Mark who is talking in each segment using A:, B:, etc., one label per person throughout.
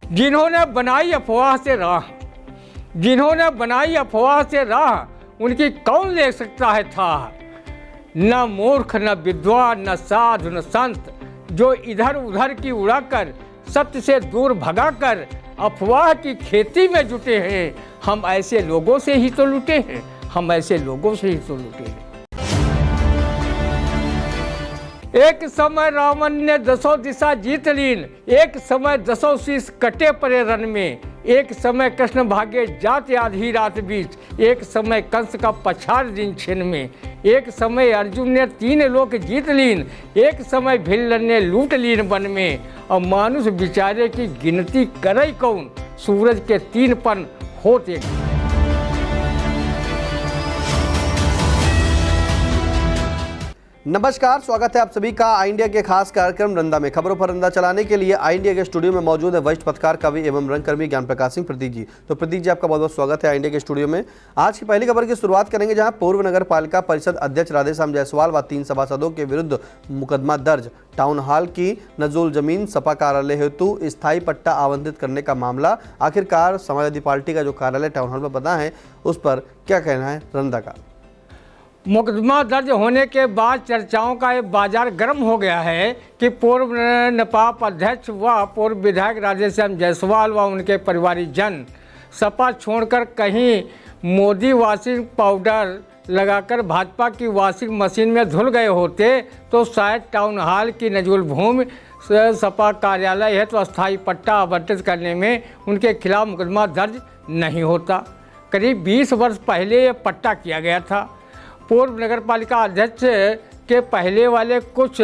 A: जिन्होंने बनाई अफवाह से राह उनकी कौन ले सकता है था। न मूर्ख न विद्वान न साधु न संत जो इधर उधर की उड़ाकर सत्य से दूर भगाकर अफवाह की खेती में जुटे हैं। हम ऐसे लोगों से ही तो लुटे हैं। एक समय रावण ने 10 दिशा जीत लीन, एक समय 10 शीश कटे पड़े रण में, एक समय कृष्ण भागे जाते आधी रात बीच, एक समय कंस का पछाड़ दिन छिन में, एक समय अर्जुन ने 3 लोक जीत लीन, एक समय भिल्लन ने लूट लीन वन में। और मानुष बिचारे की गिनती करे कौन, सूरज के 3 पन होते।
B: नमस्कार, स्वागत है आप सभी का आई इंडिया के खास कार्यक्रम रंदा में। खबरों पर रंदा चलाने के लिए आई इंडिया के स्टूडियो में मौजूद है वरिष्ठ पत्रकार, कवि एवं रंगकर्मी ज्ञान प्रकाश सिंह प्रतीक जी। तो प्रतीक जी, आपका बहुत बहुत स्वागत है आई इंडिया के स्टूडियो में। आज की पहली खबर की शुरुआत करेंगे, जहां पूर्व नगर पालिका परिषद अध्यक्ष राधेश्याम जायसवाल व 3 सभासदों के विरुद्ध मुकदमा दर्ज। टाउन हॉल की नजूल जमीन सपा कार्यालय हेतु स्थायी पट्टा आवंटित करने का मामला। आखिरकार समाजवादी पार्टी का जो कार्यालय टाउन हॉल में बना है, उस पर क्या कहना है रंदा का।
A: मुकदमा दर्ज होने के बाद चर्चाओं का एक बाजार गर्म हो गया है कि पूर्व नपाप अध्यक्ष व पूर्व विधायक राधेश्याम जायसवाल व उनके परिवारजन सपा छोड़कर कहीं मोदी वॉशिंग पाउडर लगाकर भाजपा की वॉशिंग मशीन में धुल गए होते तो शायद टाउन हॉल की नजूल भूमि सपा कार्यालय है तो अस्थायी पट्टा आवंटित करने में उनके खिलाफ मुकदमा दर्ज नहीं होता। करीब 20 वर्ष पहले ये पट्टा किया गया था। पूर्व नगरपालिका अध्यक्ष के पहले वाले कुछ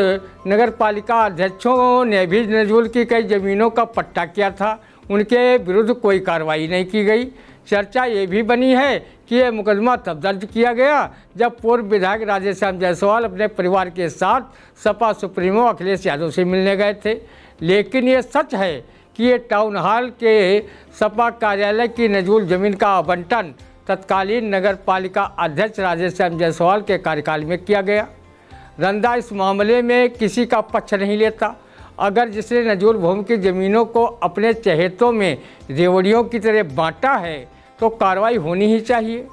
A: नगरपालिका अध्यक्षों ने भी नजूल की कई ज़मीनों का पट्टा किया था। उनके विरुद्ध कोई कार्रवाई नहीं की गई। चर्चा ये भी बनी है कि यह मुकदमा तब दर्ज किया गया जब पूर्व विधायक राधेश्याम जायसवाल अपने परिवार के साथ सपा सुप्रीमो अखिलेश यादव से मिलने गए थे। लेकिन ये सच है कि ये टाउन हॉल के सपा कार्यालय की नजूल ज़मीन का आवंटन तत्कालीन नगर पालिका अध्यक्ष राधेश्याम जायसवाल के कार्यकाल में किया गया। रंदा इस मामले में किसी का पक्ष नहीं लेता। अगर जिसने नजूल भूमि की ज़मीनों को अपने चहेतों में रेवड़ियों की तरह बांटा है तो कार्रवाई होनी ही चाहिए।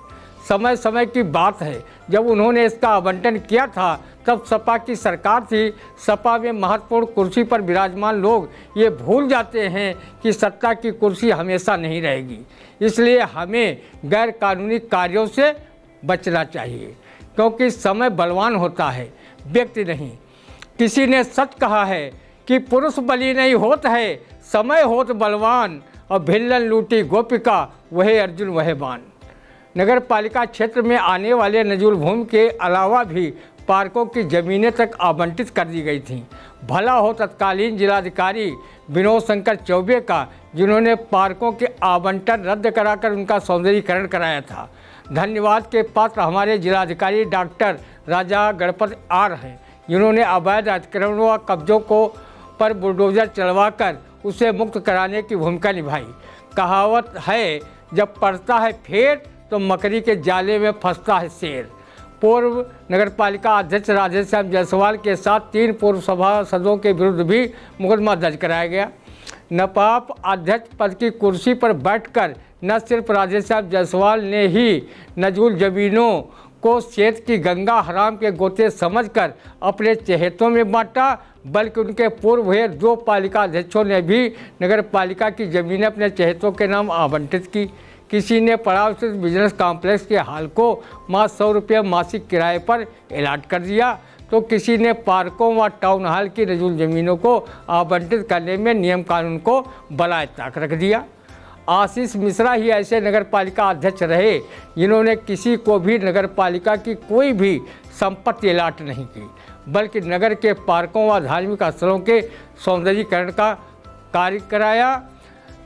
A: समय समय की बात है, जब उन्होंने इसका आवंटन किया था तब सपा की सरकार थी। सपा में महत्वपूर्ण कुर्सी पर विराजमान लोग ये भूल जाते हैं कि सत्ता की कुर्सी हमेशा नहीं रहेगी। इसलिए हमें गैर कानूनी कार्यों से बचना चाहिए, क्योंकि समय बलवान होता है, व्यक्ति नहीं। किसी ने सच कहा है कि पुरुष बली नहीं होता है, समय होत बलवान। और भिल्लन लूटी गोपिका, वही अर्जुन वह बाण। नगर पालिका क्षेत्र में आने वाले नजूल भूमि के अलावा भी पार्कों की ज़मीनें तक आवंटित कर दी गई थीं। भला हो तत्कालीन जिलाधिकारी विनोद शंकर चौबे का, जिन्होंने पार्कों के आवंटन रद्द कराकर उनका सौंदर्यीकरण कराया था। धन्यवाद के पात्र हमारे जिलाधिकारी डॉक्टर राजा गणपत आर हैं, जिन्होंने अवैध अतिक्रमणों व कब्जों को पर बुलडोजर चलवाकर उसे मुक्त कराने की भूमिका निभाई। कहावत है, जब पड़ता है फेर तो मकड़ी के जाले में फंसता है शेर। पूर्व नगरपालिका अध्यक्ष राधेश्याम जायसवाल के साथ 3 पूर्व सभासदों के विरुद्ध भी मुकदमा दर्ज कराया गया। नपाप अध्यक्ष पद की कुर्सी पर बैठकर न सिर्फ राधेश्याम जायसवाल ने ही नजूल ज़मीनों को शेत की गंगा हराम के गोते समझकर अपने चहेतों में बांटा, बल्कि उनके पूर्व हुए 2 पालिका अध्यक्षों ने भी नगर पालिका की ज़मीनें अपने चहेतों के नाम आवंटित की। किसी ने पड़ाव स्थित बिजनेस कॉम्प्लेक्स के हाल को मात्र 100 रुपये मासिक किराए पर अलॉट कर दिया, तो किसी ने पार्कों व टाउन हॉल की नजूल ज़मीनों को आवंटित करने में नियम कानून को बलाए ताक रख दिया। आशीष मिश्रा ही ऐसे नगर पालिका अध्यक्ष रहे जिन्होंने किसी को भी नगर पालिका की कोई भी संपत्ति अलॉट नहीं की, बल्कि नगर के पार्कों व धार्मिक स्थलों के सौंदर्यीकरण का कार्य कराया।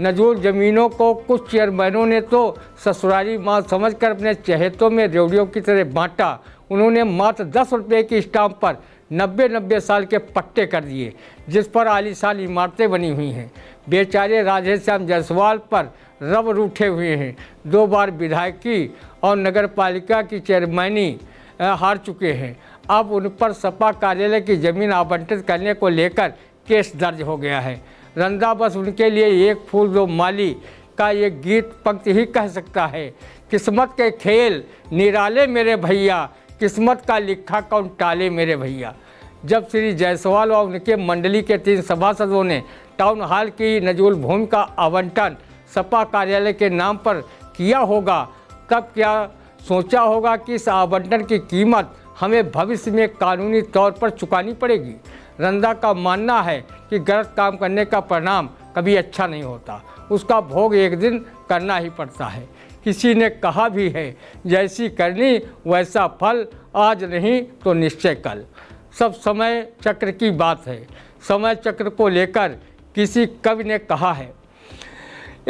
A: नजूल ज़मीनों को कुछ चेयरमैनों ने तो ससुराली माल समझकर अपने चहेतों में रेवड़ियों की तरह बांटा। उन्होंने मात्र 10 रुपये की स्टाम्प पर 90 साल के पट्टे कर दिए, जिस पर आलीशान इमारतें बनी हुई हैं। बेचारे राधेश्याम जायसवाल पर रब रूठे हुए हैं। 2 बार विधायकी और नगर पालिका की चेयरमैनी हार चुके हैं। अब उन पर सपा कार्यालय की ज़मीन आवंटित करने को लेकर केस दर्ज हो गया है। रंदा बस उनके लिए एक फूल दो माली का ये गीत पंक्ति ही कह सकता है। किस्मत के खेल निराले मेरे भैया, किस्मत का लिखा कौन टाले मेरे भैया। जब श्री जायसवाल व उनके मंडली के 3 सभासदों ने टाउन हॉल की नजूल भूमि का आवंटन सपा कार्यालय के नाम पर किया होगा, तब क्या सोचा होगा कि इस आवंटन की कीमत हमें भविष्य में कानूनी तौर पर चुकानी पड़ेगी। रंदा का मानना है कि गलत काम करने का परिणाम कभी अच्छा नहीं होता, उसका भोग एक दिन करना ही पड़ता है। किसी ने कहा भी है, जैसी करनी वैसा फल, आज नहीं तो निश्चय कल। सब समय चक्र की बात है। समय चक्र को लेकर किसी कवि ने कहा है,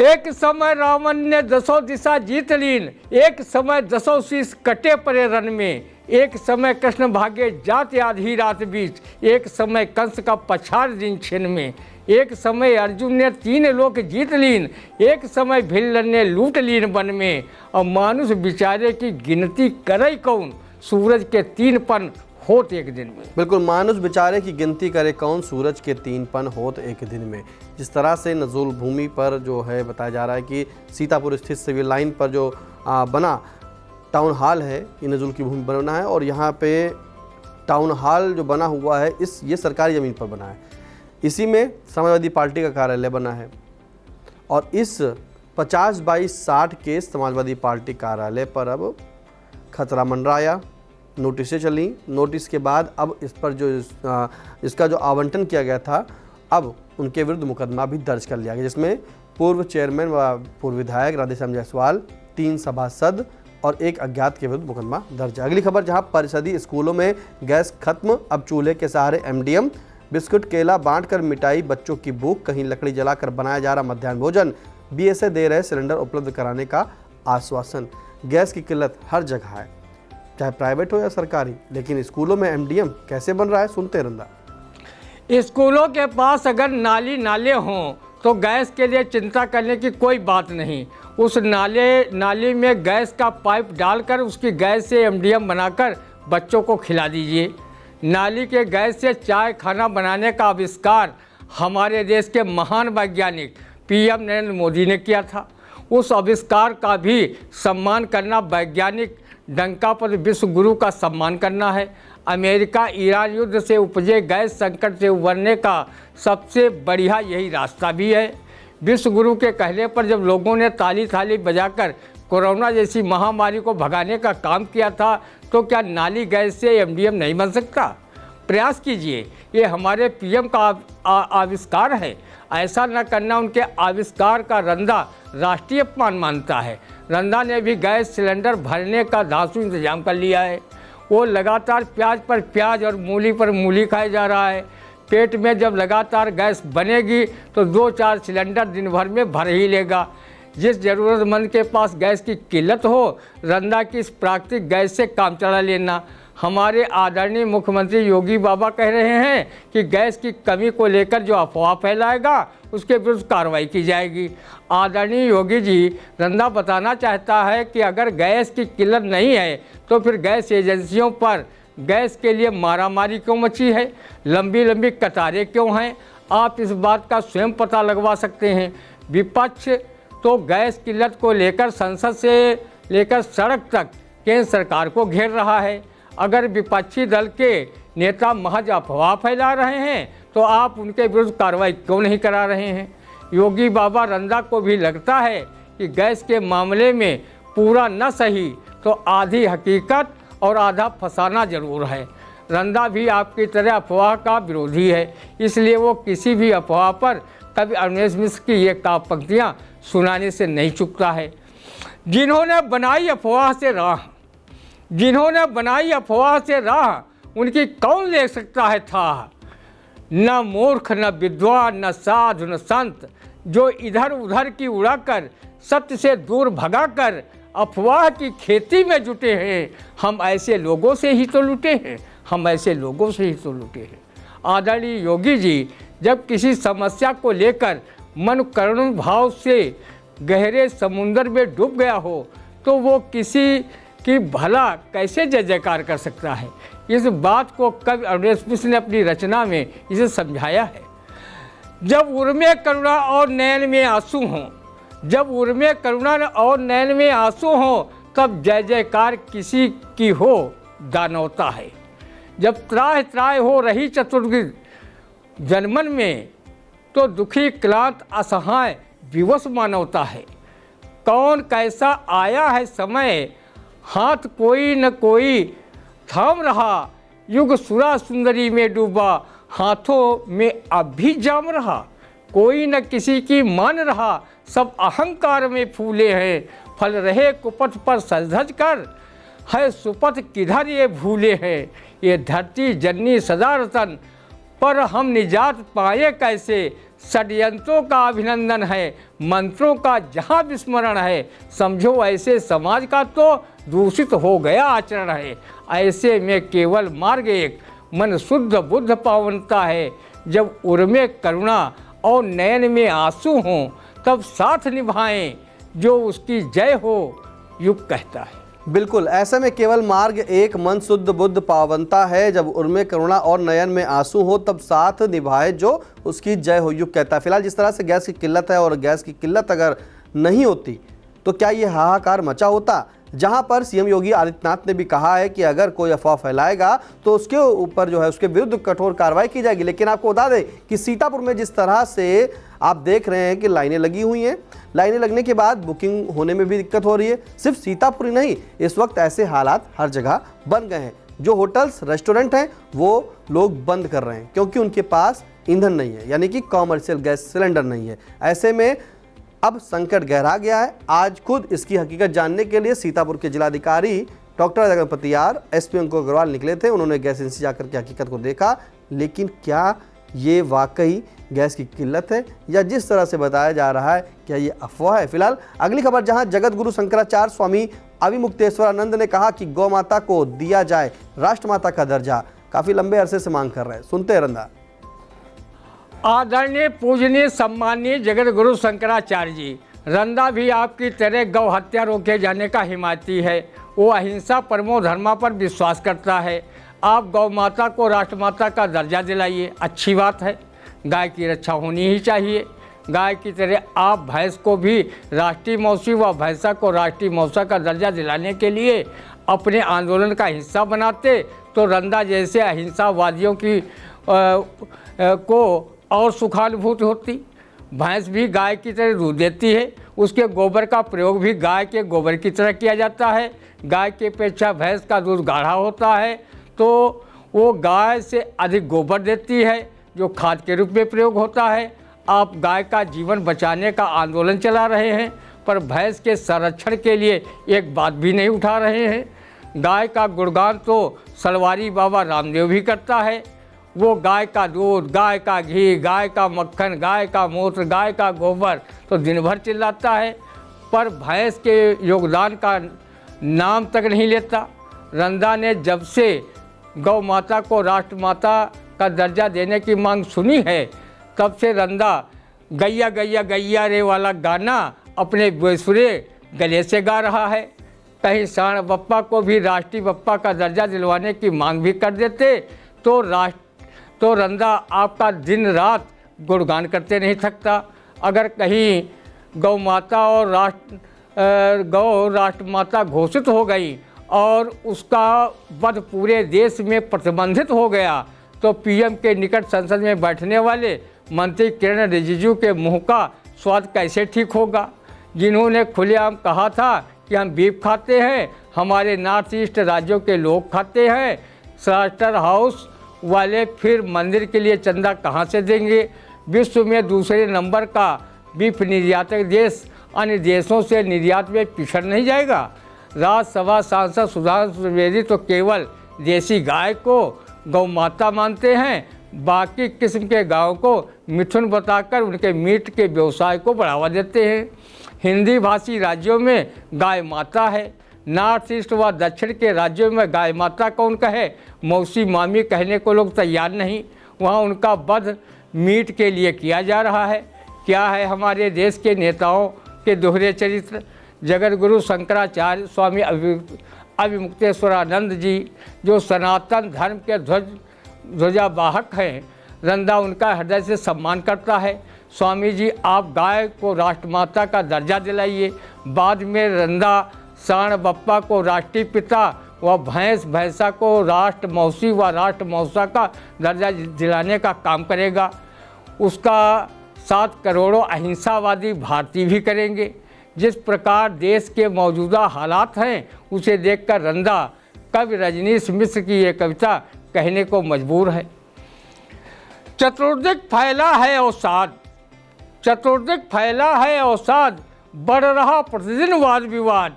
A: एक समय रावण ने 10 दिशा जीत लीन, एक समय 10 शीश कटे पड़े रन में, एक समय कृष्ण भागे जाते आधी रात बीच, एक समय कंस का पछाड़ दिन छिन में, एक समय अर्जुन ने 3 लोक जीत लीन, एक समय भिल्लन ने लूट लीन वन में, और मानुष बेचारे की गिनती करे कौन, सूरज के 3 पन होत एक दिन में।
B: बिल्कुल, मानुष बेचारे की गिनती करे कौन, सूरज के 3 पन होत एक दिन में। जिस तरह से नजूल भूमि पर जो है बताया जा रहा है कि सीतापुर स्थित सिविल लाइन पर जो बना टाउन हॉल है, ये नजूल की भूमि बना है, और यहाँ पे टाउन हॉल जो बना हुआ है ये सरकारी ज़मीन पर बना है। इसी में समाजवादी पार्टी का कार्यालय बना है, और इस 50/60 के समाजवादी पार्टी कार्यालय पर अब खतरा मंडराया, नोटिसें चली। नोटिस के बाद अब इस पर जो इसका जो आवंटन किया गया था, अब उनके विरुद्ध मुकदमा भी दर्ज कर लिया गया, जिसमें पूर्व चेयरमैन व पूर्व विधायक राधेश्याम जायसवाल, 3 सभासद और 1 अज्ञात के विरुद्ध मुकदमा दर्ज है। अगली खबर, जहां परिषदीय स्कूलों में गैस खत्म, अब चूल्हे के सहारे MDM, बिस्कुट केला बांटकर मिटाई बच्चों की भूख, कहीं लकड़ी जलाकर बनाया जा रहा मध्याह्न भोजन, BSA दे रहे सिलेंडर उपलब्ध कराने का आश्वासन। गैस की किल्लत हर जगह है, चाहे प्राइवेट हो या सरकारी, लेकिन स्कूलों में MDM कैसे बन रहा है, सुनते रंदा।
A: स्कूलों के पास अगर नाले हों तो गैस के लिए चिंता करने की कोई बात नहीं। उस नाली में गैस का पाइप डालकर उसकी गैस से MDM बनाकर बच्चों को खिला दीजिए। नाली के गैस से चाय खाना बनाने का आविष्कार हमारे देश के महान वैज्ञानिक PM नरेंद्र मोदी ने किया था। उस आविष्कार का भी सम्मान करना वैज्ञानिक डंका पर विश्व गुरु का सम्मान करना है। अमेरिका ईरान युद्ध से उपजे गैस संकट से उबरने का सबसे बढ़िया यही रास्ता भी है। विश्व गुरु के कहने पर जब लोगों ने ताली थाली बजाकर कोरोना जैसी महामारी को भगाने का काम किया था, तो क्या नाली गैस से MDM नहीं बन सकता? प्रयास कीजिए, ये हमारे PM का आविष्कार है। ऐसा न करना उनके आविष्कार का रंदा राष्ट्रीय अपमान मानता है। रंदा ने भी गैस सिलेंडर भरने का धांसू इंतजाम कर लिया है। वो लगातार प्याज पर प्याज और मूली पर मूली खाए जा रहा है। पेट में जब लगातार गैस बनेगी तो 2-4 सिलेंडर दिन भर में भर ही लेगा। जिस ज़रूरतमंद के पास गैस की किल्लत हो, रंदा की इस प्राकृतिक गैस से काम चला लेना। हमारे आदरणीय मुख्यमंत्री योगी बाबा कह रहे हैं कि गैस की कमी को लेकर जो अफवाह फैलाएगा उसके विरुद्ध कार्रवाई की जाएगी। आदरणीय योगी जी, रंदा बताना चाहता है कि अगर गैस की किल्लत नहीं है तो फिर गैस एजेंसियों पर गैस के लिए मारामारी क्यों मची है, लंबी लंबी कतारें क्यों हैं? आप इस बात का स्वयं पता लगवा सकते हैं। विपक्ष तो गैस किल्लत को लेकर संसद से लेकर सड़क तक केंद्र सरकार को घेर रहा है। अगर विपक्षी दल के नेता महज अफवाह फैला रहे हैं तो आप उनके विरुद्ध कार्रवाई क्यों नहीं करा रहे हैं? योगी बाबा, रंदा को भी लगता है कि गैस के मामले में पूरा न सही तो आधी हकीकत और आधा फसाना जरूर है। रंदा भी आपकी तरह अफवाह का विरोधी है, इसलिए वो किसी भी अफवाह पर कभी अवनीश मिश्र की ये काव्य पंक्तियाँ सुनाने से नहीं चूकता है। जिन्होंने बनाई अफवाह से राह, जिन्होंने बनाई अफवाह से राह, उनकी कौन ले सकता है था? न मूर्ख न विद्वान न साधु न संत, जो इधर उधर की उड़ाकर सत्य से दूर भगाकर अफवाह की खेती में जुटे हैं। हम ऐसे लोगों से ही तो लुटे हैं, हम ऐसे लोगों से ही तो लुटे हैं। आदरणीय योगी जी, जब किसी समस्या को लेकर मन करुण भाव से गहरे समुंदर में डूब गया हो तो वो किसी की भला कैसे जय जयकार कर सकता है? इस बात को कवि अवनीश मिश्र ने अपनी रचना में इसे समझाया है। जब उर्मे करुणा और नयन में आंसू हों, जब उर्मे करुणा और नयन में आंसू हों, तब जय जयकार किसी की हो दानवता है। जब त्राह त्राह हो रही चतुर्विध जनमन में, तो दुखी क्लांत असहाय विवश मानवता है। कौन कैसा आया है समय, हाथ कोई न कोई थाम रहा, युग सुरा सुंदरी में डूबा, हाथों में अब भी जाम रहा। कोई न किसी की मान रहा, सब अहंकार में फूले हैं, फल रहे कुपथ पर सज धज कर, है सुपथ किधर ये भूले हैं। ये धरती जननी सदा रतन, पर हम निजात पाए कैसे, षड्यंत्रों का अभिनंदन है, मंत्रों का जहाँ विस्मरण है। समझो ऐसे समाज का तो दूषित हो गया आचरण है। ऐसे में केवल मार्ग एक, मन शुद्ध बुद्ध पावनता है। जब उर्मे करुणा और नयन में आंसू हों, तब साथ निभाएं, जो उसकी जय हो, युग कहता है।
B: बिल्कुल, ऐसे में केवल मार्ग एक, मन शुद्ध बुद्ध पावनता है। जब उर्मे करुणा और नयन में आंसू हो, तब साथ निभाए, जो उसकी जय हो, युग कहता है। फिलहाल जिस तरह से गैस की किल्लत है, और गैस की किल्लत अगर नहीं होती तो क्या ये हाहाकार मचा होता। जहां पर सीएम योगी आदित्यनाथ ने भी कहा है कि अगर कोई अफवाह फैलाएगा तो उसके ऊपर जो है उसके विरुद्ध कठोर कार्रवाई की जाएगी। लेकिन आपको बता दें कि सीतापुर में जिस तरह से आप देख रहे हैं कि लाइनें लगी हुई हैं, लाइनें लगने के बाद बुकिंग होने में भी दिक्कत हो रही है। सिर्फ सीतापुर ही नहीं, इस वक्त ऐसे हालात हर जगह बन गए हैं। जो होटल्स रेस्टोरेंट हैं वो लोग बंद कर रहे हैं, क्योंकि उनके पास ईंधन नहीं है, यानी कि कॉमर्शियल गैस सिलेंडर नहीं है। ऐसे में अब संकट गहरा गया है। आज खुद इसकी हकीकत जानने के लिए सीतापुर के जिलाधिकारी डॉक्टर गणपति यार, एसपी अंकुर अग्रवाल निकले थे। उन्होंने गैस एजेंसी जाकर के हकीकत को देखा, लेकिन क्या ये वाकई गैस की किल्लत है, या जिस तरह से बताया जा रहा है क्या ये अफवाह है। फिलहाल अगली खबर, जहां जगत गुरु शंकराचार्य स्वामी अविमुक्तेश्वरानंद ने कहा कि गौ माता को दिया जाए राष्ट्रमाता का दर्जा। काफी लंबे अरसे से मांग कर रहे हैं, सुनते हैं रंदा।
A: आदरणीय पूजनीय सम्माननीय जगत गुरु शंकराचार्य जी, रंदा भी आपकी तरह गौ हत्या रोके जाने का हिमायती है। वो अहिंसा परमो धर्मा पर विश्वास करता है। आप गौ माता को राष्ट्रमाता का दर्जा दिलाइए, अच्छी बात है। गाय की रक्षा होनी ही चाहिए। गाय की तरह आप भैंस को भी राष्ट्रीय मौसी व भैंसा को राष्ट्रीय मौसा का दर्जा दिलाने के लिए अपने आंदोलन का हिस्सा बनाते, तो रंदा जैसे अहिंसावादियों की को और सुखानुभूति होती। भैंस भी गाय की तरह दूध देती है, उसके गोबर का प्रयोग भी गाय के गोबर की तरह किया जाता है। गाय की अपेक्षा भैंस का दूध गाढ़ा होता है, तो वो गाय से अधिक गोबर देती है, जो खाद के रूप में प्रयोग होता है। आप गाय का जीवन बचाने का आंदोलन चला रहे हैं, पर भैंस के संरक्षण के लिए एक बात भी नहीं उठा रहे हैं। गाय का गुणगान तो सलवारी बाबा रामदेव भी करता है। वो गाय का दूध, गाय का घी, गाय का मक्खन, गाय का मूत्र, गाय का गोबर तो दिन भर चिल्लाता है, पर भैंस के योगदान का नाम तक नहीं लेता। रंदा ने जब से गौ माता को राष्ट्रमाता का दर्जा देने की मांग सुनी है, तब से रंदा गैया गैया गैया रे वाला गाना अपने बेसुरे गले से गा रहा है। कहीं सांड बप्पा को भी राष्ट्रीय बप्पा का दर्जा दिलवाने की मांग भी कर देते, तो रंदा आपका दिन रात गुणगान करते नहीं थकता। अगर कहीं गौ माता और गौ राष्ट्रमाता घोषित हो गई और उसका वध पूरे देश में प्रतिबंधित हो गया, तो पीएम के निकट संसद में बैठने वाले मंत्री किरण रिजिजू के मुंह का स्वाद कैसे ठीक होगा, जिन्होंने खुलेआम कहा था कि हम बीफ खाते हैं, हमारे नॉर्थ ईस्ट राज्यों के लोग खाते हैं। स्लाटर हाउस वाले फिर मंदिर के लिए चंदा कहाँ से देंगे। विश्व में दूसरे नंबर का बीफ निर्यातक देश अन्य देशों से निर्यात में पिछड़ नहीं जाएगा। राज्यसभा सांसद सुधांशु त्रिवेदी तो केवल देसी गाय को गौ माता मानते हैं, बाकी किस्म के गायों को मिथुन बताकर उनके मीट के व्यवसाय को बढ़ावा देते हैं। हिंदी भाषी राज्यों में गाय माता है, नॉर्थ ईस्ट व दक्षिण के राज्यों में गाय माता कौन कहे, मौसी मामी कहने को लोग तैयार नहीं। वहाँ उनका वध मीट के लिए किया जा रहा है। क्या है हमारे देश के नेताओं के दोहरे चरित्र। जगत गुरु शंकराचार्य स्वामी अविमुक्तेश्वरानंद जी, जो सनातन धर्म के ध्वजावाहक हैं, रंदा उनका हृदय से सम्मान करता है। स्वामी जी, आप गाय को राष्ट्रमाता का दर्जा दिलाइए। बाद में रंदा सांड बप्पा को राष्ट्रीय पिता व भैंस भैंसा को राष्ट्र मौसी व राष्ट्र मौसा का दर्जा दिलाने का काम करेगा। उसका 7 करोड़ों अहिंसावादी भारतीय भी करेंगे। जिस प्रकार देश के मौजूदा हालात हैं, उसे देखकर रंदा कवि रजनीश मिश्र की ये कविता कहने को मजबूर है। चतुर्दिक फैला है अवसाद, चतुर्दिक फैला है अवसाद, बढ़ रहा प्रतिदिन वाद विवाद।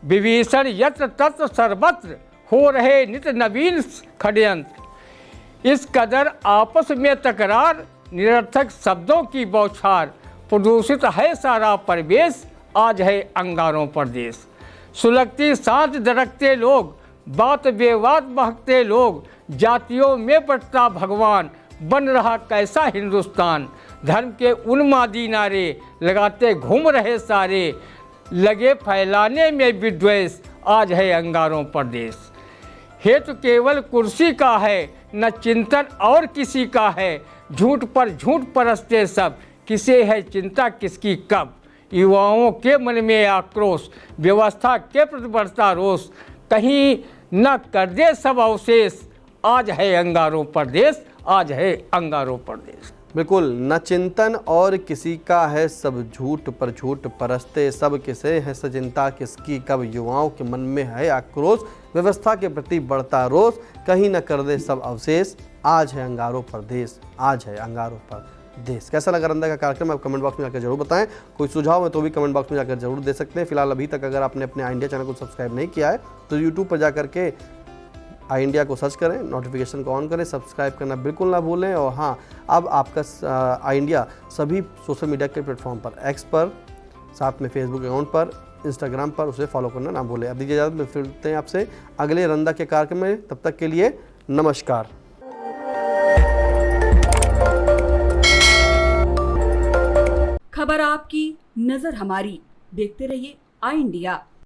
A: विभीषण यत्र तत्र सर्वत्र, हो रहे नित नवीन षड्यंत्र। इस कदर आपस में तकरार, निरर्थक शब्दों की बौछार। प्रदूषित है सारा परिवेश, आज है अंगारों पर देश। सुलगती सांस दरकते लोग, बात बेबात बहकते लोग। जातियों में बंटता भगवान, बन रहा कैसा हिंदुस्तान। धर्म के उन्मादी नारे लगाते घूम रहे सारे, लगे फैलाने में विद्वेष, आज है अंगारों पर देश। हेतु केवल कुर्सी का है, न चिंतन और किसी का है। झूठ पर झूठ परसते सब, किसे है चिंता किसकी कब। युवाओं के मन में आक्रोश, व्यवस्था के प्रति बढ़ता रोष। कहीं न कर दे सब अवशेष, आज है अंगारों पर देश, आज है अंगारों पर देश।
B: बिल्कुल, न चिंतन और किसी का है, सब झूठ पर झूठ परसते सब, किसे है सचिंता किसकी कब। युवाओं के मन में है आक्रोश, व्यवस्था के प्रति बढ़ता रोष। कहीं न कर दे सब अवशेष, आज है अंगारों पर देश, आज है अंगारों पर देश। कैसा लगा रंदा का कार्यक्रम, आप कमेंट बॉक्स में जाकर जरूर बताएं। कोई सुझाव है तो भी कमेंट बॉक्स में जाकर जरूर दे सकते हैं। फिलहाल अभी तक अगर आपने अपने आई इंडिया चैनल को सब्सक्राइब नहीं किया है तो यूट्यूब पर जाकर के आई इंडिया को सर्च करें, नोटिफिकेशन को ऑन करें, सब्सक्राइब करना बिल्कुल ना भूलें। और हाँ, अब आपका आई इंडिया सभी सोशल मीडिया के प्लेटफॉर्म पर, एक्स पर, साथ में फेसबुक अकाउंट पर, इंस्टाग्राम पर, उसे फॉलो करना ना भूलें। अब दीजिए इजाज़त, मिलते हैं आपसे अगले रंदा के कार्यक्रम में। तब तक के लिए नमस्कार।
C: खबर आपकी, नजर हमारी। देखते रहिए आई इंडिया।